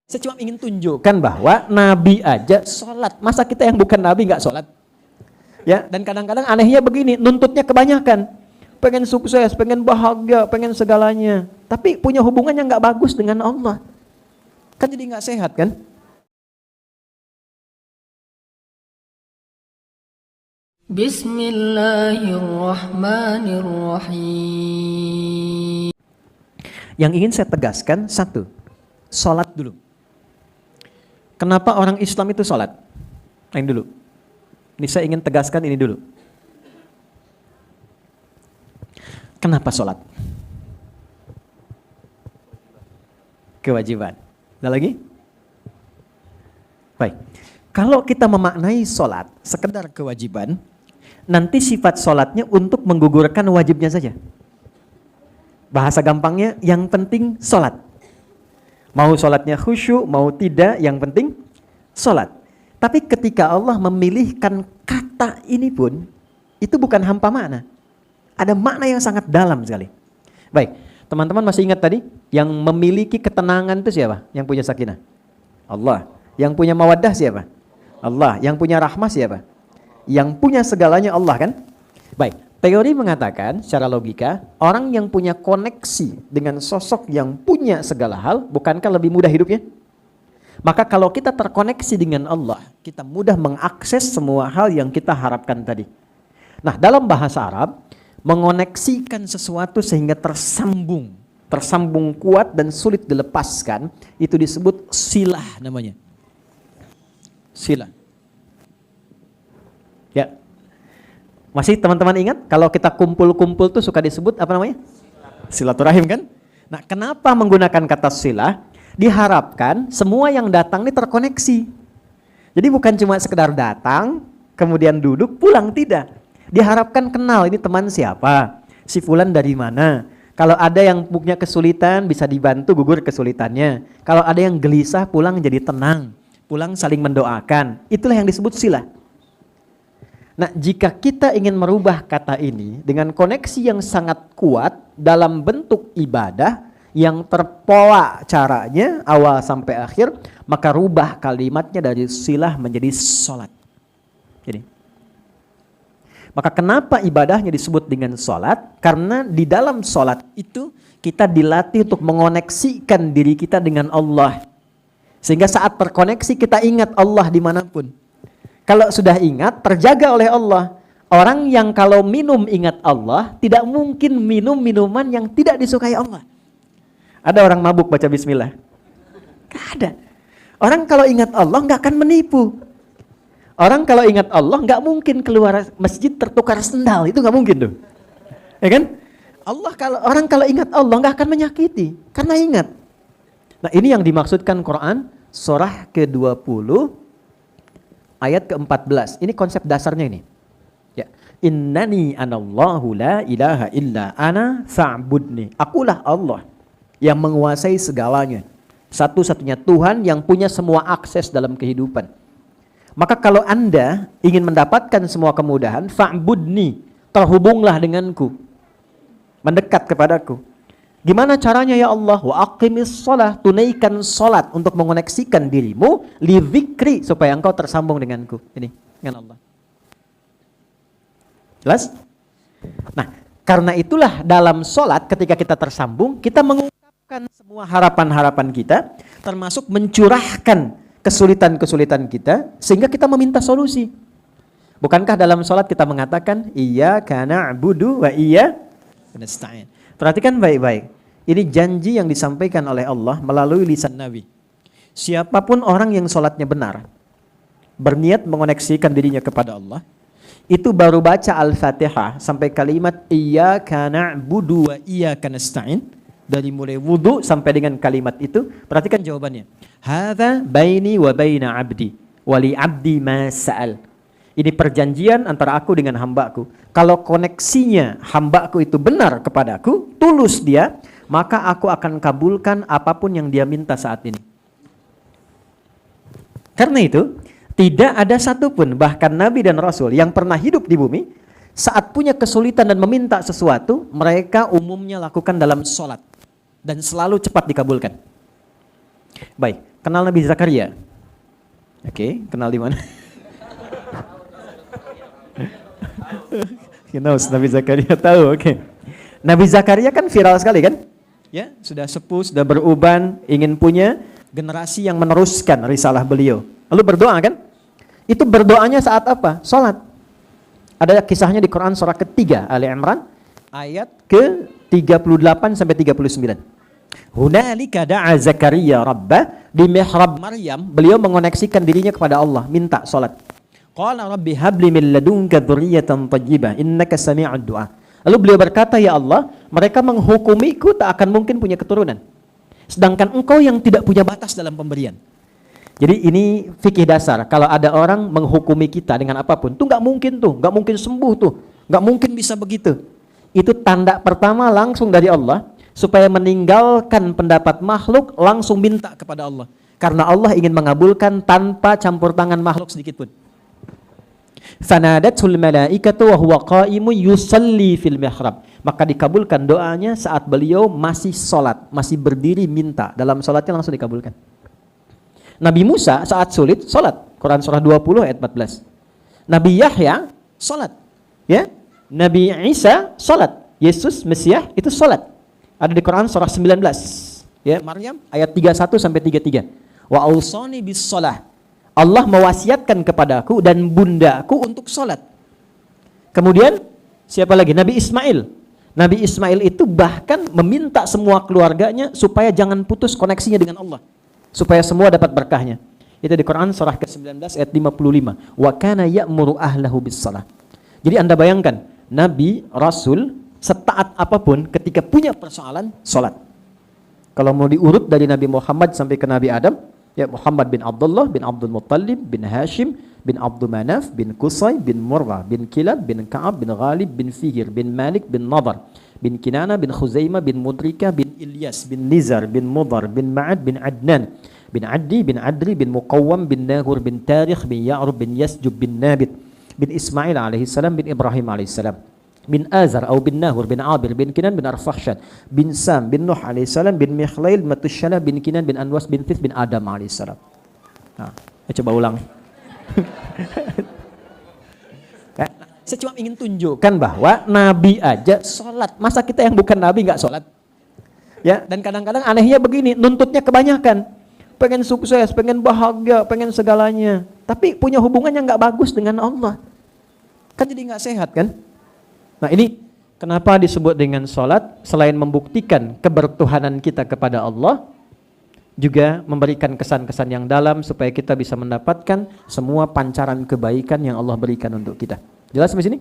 Saya cuma ingin tunjukkan bahwa Nabi aja sholat. Masa kita yang bukan Nabi nggak sholat? Ya, dan kadang-kadang anehnya begini, nuntutnya kebanyakan. Pengen sukses, pengen bahagia, pengen segalanya. Tapi punya hubungan yang nggak bagus dengan Allah. Kan jadi nggak sehat kan? Bismillahirrahmanirrahim. Yang ingin saya tegaskan, satu, sholat dulu. Kenapa orang Islam itu sholat? Ini dulu. Ini saya ingin tegaskan ini dulu. Kenapa sholat? Kewajiban. Ada lagi? Baik. Kalau kita memaknai sholat sekedar kewajiban, nanti sifat sholatnya untuk menggugurkan wajibnya saja. Bahasa gampangnya, yang penting sholat. Mau sholatnya khusyuk, mau tidak, yang penting sholat. Tapi ketika Allah memilihkan kata ini pun, itu bukan hampa makna. Ada makna yang sangat dalam sekali. Baik, teman-teman masih ingat tadi? Yang memiliki ketenangan itu siapa? Yang punya sakinah? Allah. Yang punya mawaddah siapa? Allah. Yang punya rahmah siapa? Yang punya segalanya Allah kan? Baik. Teori mengatakan secara logika, orang yang punya koneksi dengan sosok yang punya segala hal, bukankah lebih mudah hidupnya? Maka kalau kita terkoneksi dengan Allah, kita mudah mengakses semua hal yang kita harapkan tadi. Nah, dalam bahasa Arab, mengoneksikan sesuatu sehingga tersambung kuat dan sulit dilepaskan, itu disebut silah namanya. Silah. Ya. Masih teman-teman ingat kalau kita kumpul-kumpul tuh suka disebut apa namanya? Silaturahim kan? Nah, kenapa menggunakan kata silah? Diharapkan semua yang datang ini terkoneksi. Jadi bukan cuma sekedar datang, kemudian duduk, pulang, tidak. Diharapkan kenal, ini teman siapa? Si fulan dari mana? Kalau ada yang punya kesulitan bisa dibantu gugur kesulitannya. Kalau ada yang gelisah pulang jadi tenang. Pulang saling mendoakan. Itulah yang disebut silah. Nah, jika kita ingin merubah kata ini dengan koneksi yang sangat kuat dalam bentuk ibadah yang terpola caranya awal sampai akhir, maka rubah kalimatnya dari silah menjadi sholat. Jadi, maka kenapa ibadahnya disebut dengan sholat? Karena di dalam sholat itu kita dilatih untuk mengoneksikan diri kita dengan Allah. Sehingga saat terkoneksi kita ingat Allah dimanapun. Kalau sudah ingat, terjaga oleh Allah. Orang yang kalau minum ingat Allah, tidak mungkin minum minuman yang tidak disukai Allah. Ada orang mabuk baca bismillah? Gak ada. Orang kalau ingat Allah gak akan menipu. Orang kalau ingat Allah gak mungkin keluar masjid tertukar sendal. Itu gak mungkin tuh. Ya kan? Orang kalau ingat Allah gak akan menyakiti. Karena ingat. Nah, ini yang dimaksudkan Quran surah ke-20 ayat ke-14, ini konsep dasarnya ini. Ya. Innani anallahu la ilaha illa ana fa'budni. Akulah Allah yang menguasai segalanya. Satu-satunya Tuhan yang punya semua akses dalam kehidupan. Maka kalau Anda ingin mendapatkan semua kemudahan, fa'budni, terhubunglah denganku. Mendekat kepadaku. Gimana caranya ya Allah? Wa aqimis shalah, tunaikan salat untuk mengoneksikan dirimu li dzikri supaya engkau tersambung denganku. Ini dengan Allah. Jelas? Nah, karena itulah dalam salat ketika kita tersambung, kita mengungkapkan semua harapan-harapan kita, termasuk mencurahkan kesulitan-kesulitan kita sehingga kita meminta solusi. Bukankah dalam salat kita mengatakan iyyaka na'budu wa iyyaka nasta'in? Perhatikan baik-baik. Ini janji yang disampaikan oleh Allah melalui lisan Nabi. Siapapun orang yang sholatnya benar, berniat mengoneksikan dirinya kepada Allah, itu baru baca Al-Fatihah sampai kalimat iyyaka na'budu wa iyyaka nasta'in, dari mulai wudu sampai dengan kalimat itu, perhatikan jawabannya. Hadza baini wa baina 'abdi wa li 'abdi ma sa'al. Ini perjanjian antara aku dengan hambaku. Kalau koneksinya hambaku itu benar kepadaku, tulus dia, maka aku akan kabulkan apapun yang dia minta saat ini. Karena itu, tidak ada satupun, bahkan Nabi dan Rasul yang pernah hidup di bumi, saat punya kesulitan dan meminta sesuatu, mereka umumnya lakukan dalam sholat. Dan selalu cepat dikabulkan. Baik, Kenal Nabi Zakaria? Oke, kenal di mana? Nabi Zakaria tahu, oke. Nabi Zakaria kan viral sekali kan? Ya, sudah sepuh, sudah beruban, ingin punya generasi yang meneruskan risalah beliau. Lalu berdoa kan? Itu berdoanya saat apa? Salat. Ada kisahnya di Quran surah ketiga Ali Imran ayat ke-38 sampai 39. Hunalika da'a Zakaria rabbah, di mihrab Maryam beliau mengoneksikan dirinya kepada Allah, minta salat. Qala rabbi habli min ladunka dzurriyyatan thayyibah innaka sami'ud du'a. Lalu beliau berkata, ya Allah, mereka menghukumiku tak akan mungkin punya keturunan. Sedangkan engkau yang tidak punya batas dalam pemberian. Jadi ini fikih dasar. Kalau ada orang menghukumi kita dengan apapun, tuh nggak mungkin tuh, nggak mungkin sembuh tuh, nggak mungkin bisa begitu. Itu tanda pertama langsung dari Allah, supaya meninggalkan pendapat makhluk, langsung minta kepada Allah. Karena Allah ingin mengabulkan tanpa campur tangan makhluk sedikit pun. Fanadatul malaikatu wa huwa qa'imun yusalli fil mihrab. Maka dikabulkan doanya saat beliau masih salat, masih berdiri minta. Dalam salatnya langsung dikabulkan. Nabi Musa saat sulit salat. Quran surah 20 ayat 14. Nabi Yahya salat. Ya. Nabi Isa salat. Yesus Mesias itu salat. Ada di Quran surah 19. Ya, Maryam ayat 31 sampai 33. Wa ausani bis shalah. Allah mewasiatkan kepadaku dan bundaku untuk sholat. Kemudian siapa lagi? Nabi Ismail. Nabi Ismail itu bahkan meminta semua keluarganya supaya jangan putus koneksinya dengan Allah, supaya semua dapat berkahnya. Itu di Quran surah ke-19 ayat 55. Wa kana ya'muru ahlahu bis shalah. Jadi Anda bayangkan, Nabi, Rasul, setaat apapun ketika punya persoalan, sholat. Kalau mau diurut dari Nabi Muhammad sampai ke Nabi Adam, ya Muhammad bin Abdullah bin Abdul Muttalib bin Hashim bin Abdul Manaf bin Qusay bin Murrah bin Kilab bin Ka'ab bin Ghalib bin Fihir bin Malik bin Nadar bin Kinana bin Khuzaimah bin Mudrika bin Ilyas bin Nizar bin Mudar bin Ma'ad bin Adnan bin Addi bin Adri bin Muqawwam bin Nahur bin Tarikh bin Ya'rub bin Yasjub bin Nabit bin Ismail alaihissalam bin Ibrahim alaihissalam bin Azar atau bin Nahur bin Abir bin Kinan bin Arfakhshan bin Sam bin Nuh alaihissalam bin Mikhlail Matushala bin Kinan bin Anwas bin Thith bin Adam alaihissalam. Nah, coba ulang. Saya cuma ingin tunjukkan bahwa Nabi aja sholat. Masa kita yang bukan Nabi nggak sholat? Ya, dan kadang-kadang anehnya begini, nuntutnya kebanyakan. Pengen sukses, pengen bahagia, pengen segalanya. Tapi punya hubungan yang nggak bagus dengan Allah. Kan jadi nggak sehat kan? Nah ini kenapa disebut dengan sholat, selain membuktikan kebertuhanan kita kepada Allah, juga memberikan kesan-kesan yang dalam supaya kita bisa mendapatkan semua pancaran kebaikan yang Allah berikan untuk kita. Jelas sampai sini?